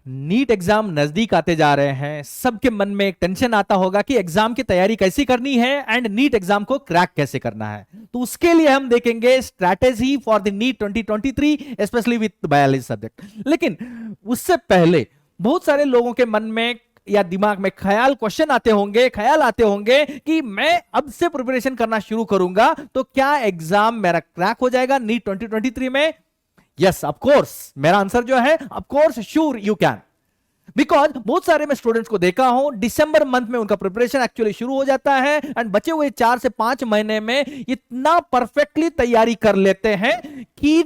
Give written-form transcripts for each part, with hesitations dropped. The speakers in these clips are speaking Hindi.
नीट एग्जाम नजदीक आते जा रहे हैं। सबके मन में एक टेंशन आता होगा कि एग्जाम की तैयारी कैसी करनी है एंड नीट एग्जाम को क्रैक कैसे करना है। तो उसके लिए हम देखेंगे strategy for the NEET 2023 specially with biology subject. लेकिन उससे पहले बहुत सारे लोगों के मन में या दिमाग में ख्याल आते होंगे कि मैं अब से प्रिपरेशन करना शुरू करूंगा तो क्या एग्जाम मेरा क्रैक हो जाएगा नीट 2023 में? यस ऑफ कोर्स, मेरा आंसर जो है of course, sure you can. Because बहुत सारे मैं स्टूडेंट्स को देखा हूं, दिसंबर मंथ में उनका प्रिपरेशन एक्चुअली शुरू हो जाता है एंड बचे हुए 4 से 5 महीने में इतना परफेक्टली तैयारी कर लेते हैं कि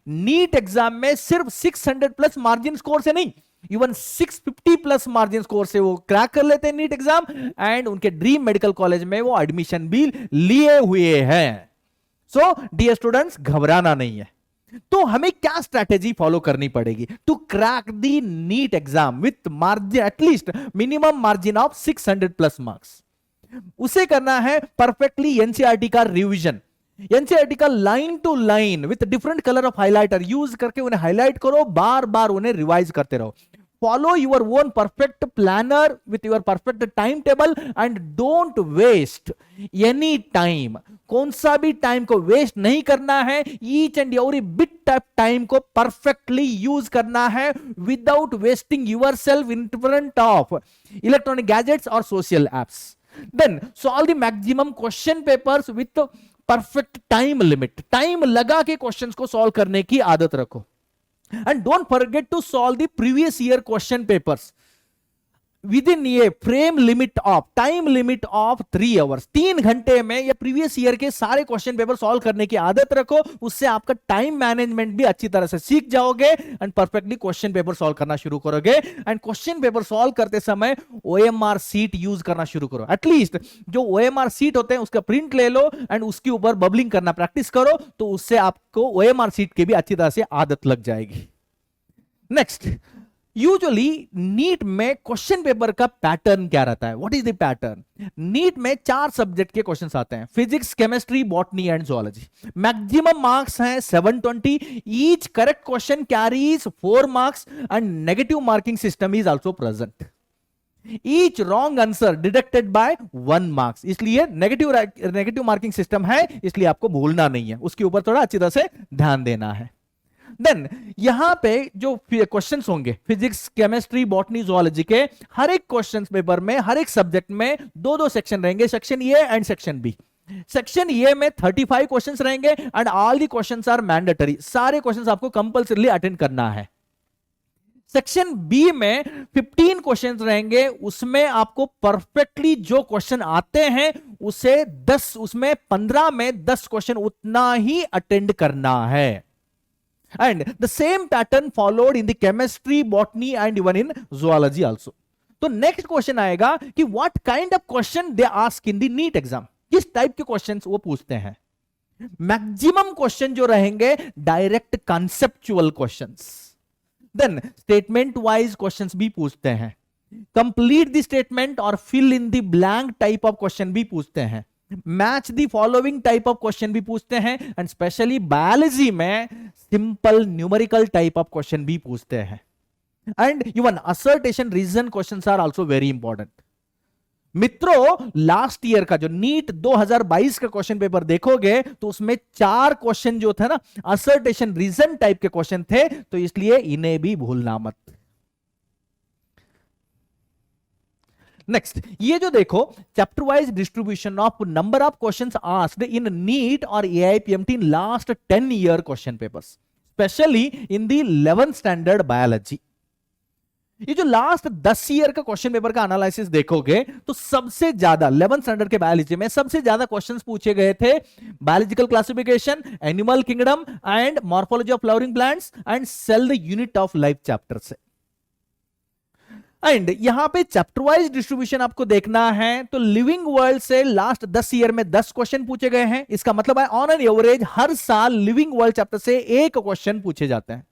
नीट एग्जाम में सिर्फ 600 प्लस मार्जिन स्कोर से नहीं, इवन 650 प्लस मार्जिन स्कोर से वो क्रैक कर लेते हैं नीट एग्जाम एंड उनके ड्रीम मेडिकल कॉलेज में वो एडमिशन भी लिए हुए हैं। सो डियर स्टूडेंट्स, घबराना नहीं है। तो हमें क्या स्ट्रैटेजी फॉलो करनी पड़ेगी to crack the NEET exam with margin at least minimum margin of 600 plus marks? उसे करना है परफेक्टली एनसीईआरटी का रिवीजन। एनसीईआरटी का line to line with different colour of highlighter use करके उन्हें हाईलाइट करो, बार बार उन्हें रिवाइज करते रहो। Follow your own perfect planner with your perfect time table and don't waste any time. कौन सा भी टाइम को वेस्ट नहीं करना है, each and every bit of time को परफेक्टली यूज करना है without wasting yourself in front of electronic gadgets और social apps. Then solve the maximum question papers with perfect time limit. Time लगा के क्वेश्चंस को सॉल्व करने की आदत रखो and don't forget to solve the previous year question papers within a frame limit of time limit of 3 hours। 3 घंटे में या प्रीवियस ईयर के सारे क्वेश्चन पेपर सॉल्व करने की आदत रखो, उससे आपका टाइम मैनेजमेंट भी अच्छी तरह से सीख जाओगे and perfectly question paper solve करना शुरू करोगे। एंड क्वेश्चन पेपर सॉल्व करते समय ओएमआर सीट यूज करना शुरू करो। एटलीस्ट जो ओएमआर सीट होते हैं उसका प्रिंट ले लो एंड उसके ऊपर बबलिंग करना प्रैक्टिस करो, तो उससे आपको ओएमआर सीट की भी अच्छी तरह से आदत लग जाएगी। नेक्स्ट, यूजुअली नीट में क्वेश्चन पेपर का पैटर्न क्या रहता है? What is the pattern? NEET में 4 सब्जेक्ट के क्वेश्चंस आते हैं, physics, chemistry, botany and zoology. Maximum marks हैं 720। Each correct question carries 4 marks and negative marking system is also present. Each wrong answer deducted by 1 marks. इसलिए नेगेटिव मार्किंग सिस्टम है, इसलिए आपको भूलना नहीं है, उसके ऊपर थोड़ा अच्छी तरह से ध्यान देना है। देन यहां पे जो क्वेश्चंस होंगे फिजिक्स, केमिस्ट्री, बॉटनी, जूलॉजी के, हर एक क्वेश्चन पेपर में हर एक सब्जेक्ट में 2-2 सेक्शन रहेंगे, section A and section B. Section A में 35 क्वेश्चंस रहेंगे and all the questions are mandatory. सारे क्वेश्चंस आपको कंपल्सरीली अटेंड करना है। सेक्शन बी में 15 क्वेश्चंस रहेंगे, उसमें आपको परफेक्टली जो क्वेश्चन आते हैं उसे 10, उसमें 15 में 10 क्वेश्चन उतना ही अटेंड करना है। And the same pattern followed in the chemistry, botany and even in zoology also. तो नेक्स्ट क्वेश्चन आएगा कि what kind of question they ask in the NEET exam। किस टाइप के क्वेश्चंस वो पूछते हैं? मैक्सिमम क्वेश्चन जो रहेंगे direct conceptual questions. Then statement wise questions भी पूछते हैं, कंप्लीट द स्टेटमेंट और fill in the blank type of question भी पूछते हैं, match the following type of question भी पूछते हैं एंड स्पेशली बायोलॉजी में simple numerical type of question भी पूछते हैं and even assertion reason questions are also very important. मित्रों, लास्ट ईयर का जो नीट 2022 का क्वेश्चन पेपर देखोगे तो उसमें 4 क्वेश्चन जो थे ना असर्टेशन रीजन टाइप के क्वेश्चन थे, तो इसलिए इन्हें भी भूलना मत। नेक्स्ट, ये जो देखो chapter wise distribution of number of questions asked in NEET और AIPMT in last 10 year question papers, specially in the 11th standard biology. ये जो लास्ट 10 ईयर का क्वेश्चन पेपर का एनालिसिस देखोगे तो सबसे ज्यादा 11th स्टैंडर्ड के बायोलॉजी में सबसे ज्यादा क्वेश्चंस पूछे गए थे biological classification, animal kingdom and morphology of flowering plants and cell the unit of life chapter से। एंड यहां पे चैप्टर वाइज डिस्ट्रीब्यूशन आपको देखना है तो लिविंग वर्ल्ड से लास्ट 10 ईयर में 10 क्वेश्चन पूछे गए हैं। इसका मतलब है ऑन एन एवरेज हर साल लिविंग वर्ल्ड चैप्टर से 1 क्वेश्चन पूछे जाते हैं।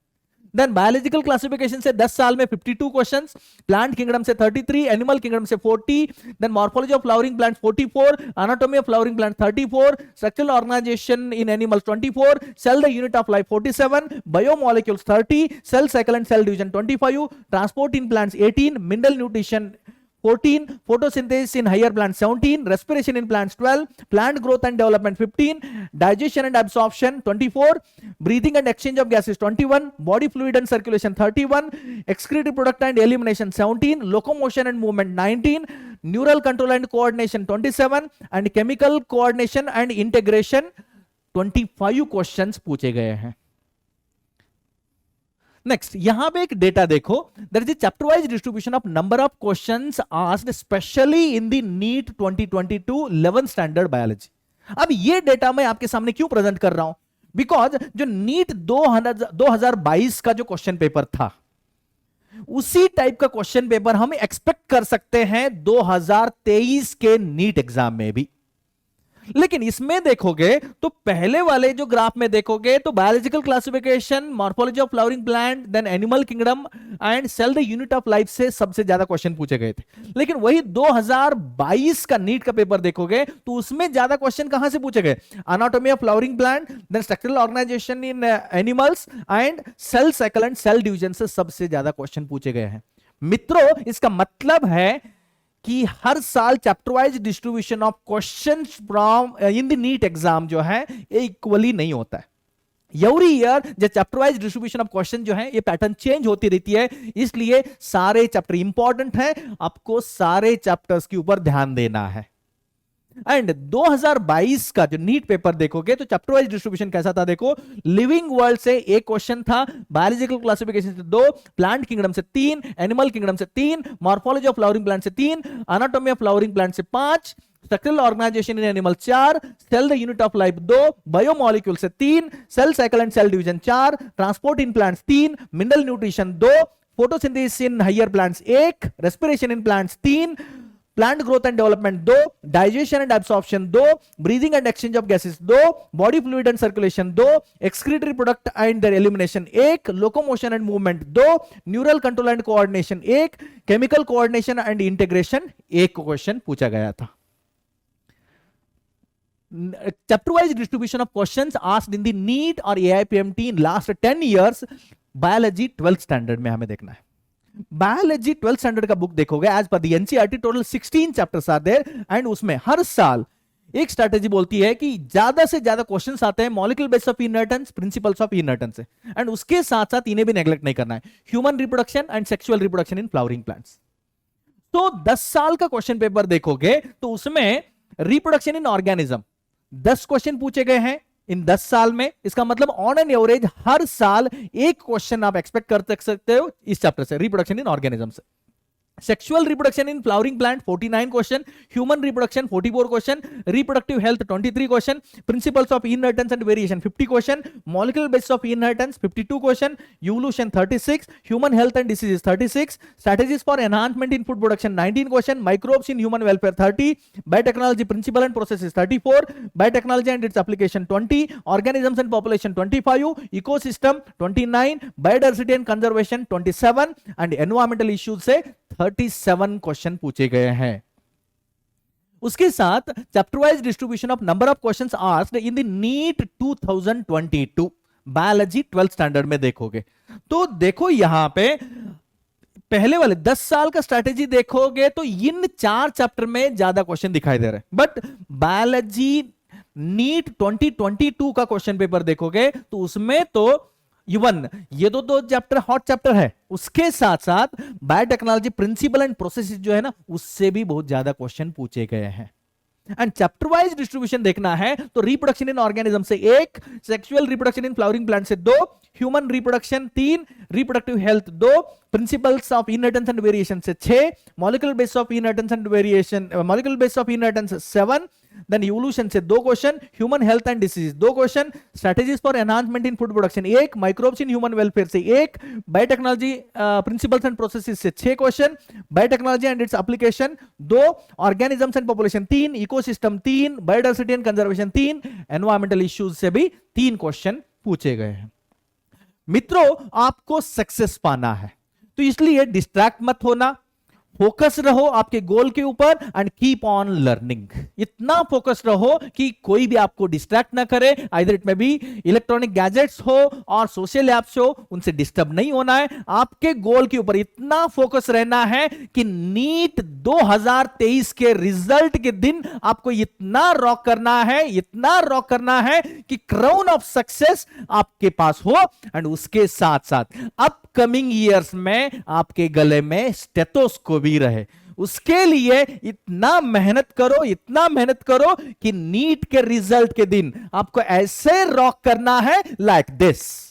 देन बायोलॉजिकल क्लासिफिकेशन से 10 साल में 52 क्वेश्चंस, प्लांट किंगडम से 33, एनिमल किंगडम से 40, then morphology of flowering plant 44, anatomy of flowering plant 34, structural organisation in animals 24, cell the unit of life 47, biomolecules 30, cell cycle and cell division 25, transport in plants 18, mineral nutrition 14, photosynthesis in higher plants 17, respiration in plants 12, plant growth and development 15, digestion and absorption 24, breathing and exchange of gases 21, body fluid and circulation 31, excretory product and elimination 17, locomotion and movement 19, neural control and coordination 27, and chemical coordination and integration 25 questions पूछे गए हैं. नेक्स्ट, यहां पे एक डेटा देखो, there is a chapter wise distribution of number of questions asked specially in the NEET 2022 11th standard biology. अब ये डेटा मैं आपके सामने क्यों प्रेजेंट कर रहा हूं? बिकॉज जो नीट 2022 का जो क्वेश्चन पेपर था, उसी टाइप का क्वेश्चन पेपर हम एक्सपेक्ट कर सकते हैं 2023 के नीट एग्जाम में भी. लेकिन इसमें देखोगे तो पहले वाले जो ग्राफ में देखोगे तो biological classification, morphology of flowering plant, then animal kingdom and cell the unit of life से सबसे ज्यादा क्वेश्चन पूछे गए थे. लेकिन वही 2022 का नीट का पेपर देखोगे तो उसमें ज्यादा क्वेश्चन कहां से पूछे गए? Anatomy of flowering plant, then structural organisation in animals and cell cycle and cell division से सबसे ज्यादा क्वेश्चन पूछे गए हैं. मित्रों, इसका मतलब है कि हर साल chapter wise distribution of questions from in the NEET exam जो है ये इक्वली नहीं होता है. एवरी ईयर जो chapter wise distribution of question जो है ये पैटर्न चेंज होती रहती है. इसलिए सारे चैप्टर इंपॉर्टेंट है, आपको सारे चैप्टर्स के ऊपर ध्यान देना है. एंड 2022 का जो नीट पेपर देखोगे तो चैप्टर वाइज डिस्ट्रीब्यूशन कैसा था देखो. लिविंग वर्ल्ड से एक क्वेश्चन था, बायोलॉजिकल क्लासिफिकेशन से 2, प्लांट किंगडम से 3, एनिमल किंगडम से 3, मॉर्फोलॉजी ऑफ फ्लावरिंग प्लांट से 3, एनाटॉमी ऑफ फ्लावरिंग प्लांट से 5, structural organisation in animal 4, cell the unit of life 2, biomolecule से 3, cell cycle and cell division 4, transport in plants 3, mineral nutrition 2, photosynthesis in higher plants 1, respiration in plants 3, plant growth and development 2, digestion and absorption 2, breathing and exchange of gases 2, body fluid and circulation 2, excretory product and their elimination 1, locomotion and movement 2, neural control and coordination 1, chemical coordination and integration 1 question पूछा गया था. Chapter wise distribution of questions asked in the NEET और AIPMT in last 10 years. Biology 12th standard में हमें देखना है. बायोलॉजी 12th स्टैंडर्ड का बुक देखोगे, as per the NCERT total 16 chapters are there and उसमें हर साल एक स्ट्रेटेजी बोलती है कि ज्यादा से ज्यादा क्वेश्चंस आते हैं molecular base of inheritance, principles of inheritance से, एंड उसके साथ साथ इन्हें भी नेग्लेक्ट नहीं करना है, human reproduction and sexual reproduction in flowering plants. तो 10 साल का क्वेश्चन पेपर देखोगे तो उसमें रिप्रोडक्शन इन ऑर्गेनिज्म 10 क्वेश्चन पूछे गए हैं इन 10 साल में. इसका मतलब ऑन एन एवरेज हर साल एक क्वेश्चन आप एक्सपेक्ट कर सकते हो इस चैप्टर से, रिप्रोडक्शन इन ऑर्गेनिज्म से. Sexual reproduction in flowering plant 49 question, human reproduction 44 question, reproductive health 23 question, principles of inheritance and variation 50 question, molecular basis of inheritance 52 question, evolution 36, human health and diseases 36, strategies for enhancement in food production 19 question, microbes in human welfare 30, biotechnology principle and processes 34, biotechnology and its application 20, organisms and population 25, ecosystem 29, biodiversity and conservation 27 and environmental issues से 37 क्वेश्चन पूछे गए हैं. उसके साथ chapter wise distribution of number of questions asked in the NEET 2022 biology 12th standard में देखोगे तो देखो यहां पे पहले वाले 10 साल का स्ट्रैटेजी देखोगे तो इन 4 चैप्टर में ज्यादा क्वेश्चन दिखाई दे रहे हैं. बट बायोलॉजी नीट 2022 का क्वेश्चन पेपर देखोगे तो उसमें तो इवन ये दो चैप्टर हॉट चैप्टर है, उसके साथ साथ बायोटेक्नोलॉजी प्रिंसिपल एंड प्रोसेसेस जो है ना उससे भी बहुत ज्यादा क्वेश्चन पूछे गए हैं. एंड चैप्टर वाइज डिस्ट्रीब्यूशन देखना है तो रिप्रोडक्शन इन ऑर्गेनिज्म से 1, sexual reproduction in flowering plant से 2, human reproduction 3, reproductive health 2, principles of inheritance and variation से 6, molecular base of inheritance and variation molecular base of inheritance 7, then evolution से 2 question, human health and disease 2 question, strategies for enhancement in food production 1, microbes in human welfare से 1, बायोटेक्नोलॉजी प्रिंसिपल्स एंड प्रोसेसेस से 6 question, biotechnology and its application 2, organisms and population 3, ecosystem 3, biodiversity and conservation 3, environmental issues से भी 3 क्वेश्चन पूछे गए हैं. मित्रों, आपको सक्सेस पाना है, तो इसलिए डिस्ट्रैक्ट मत होना, फोकस रहो आपके गोल के ऊपर एंड कीप ऑन लर्निंग। इतना फोकस रहो कि कोई भी आपको डिस्ट्रैक्ट ना करे, आइदर इट में बी इलेक्ट्रॉनिक गैजेट्स हो और सोशल एप्स हो, उनसे डिस्टर्ब नहीं होना है। आपके गोल के ऊपर इतना फोकस रहना है कि नीट 2023 के रिजल्ट के दिन आपको इतना रॉक करना है, इतना रॉक करना है कि क्राउन ऑफ सक्सेस आपके पास हो, एंड उसके साथ साथ अपकमिंग ईयर्स में आपके गले में स्टेथोस्कोप भी रहे। उसके लिए इतना मेहनत करो, इतना मेहनत करो कि नीट के रिजल्ट के दिन आपको ऐसे रॉक करना है लाइक दिस।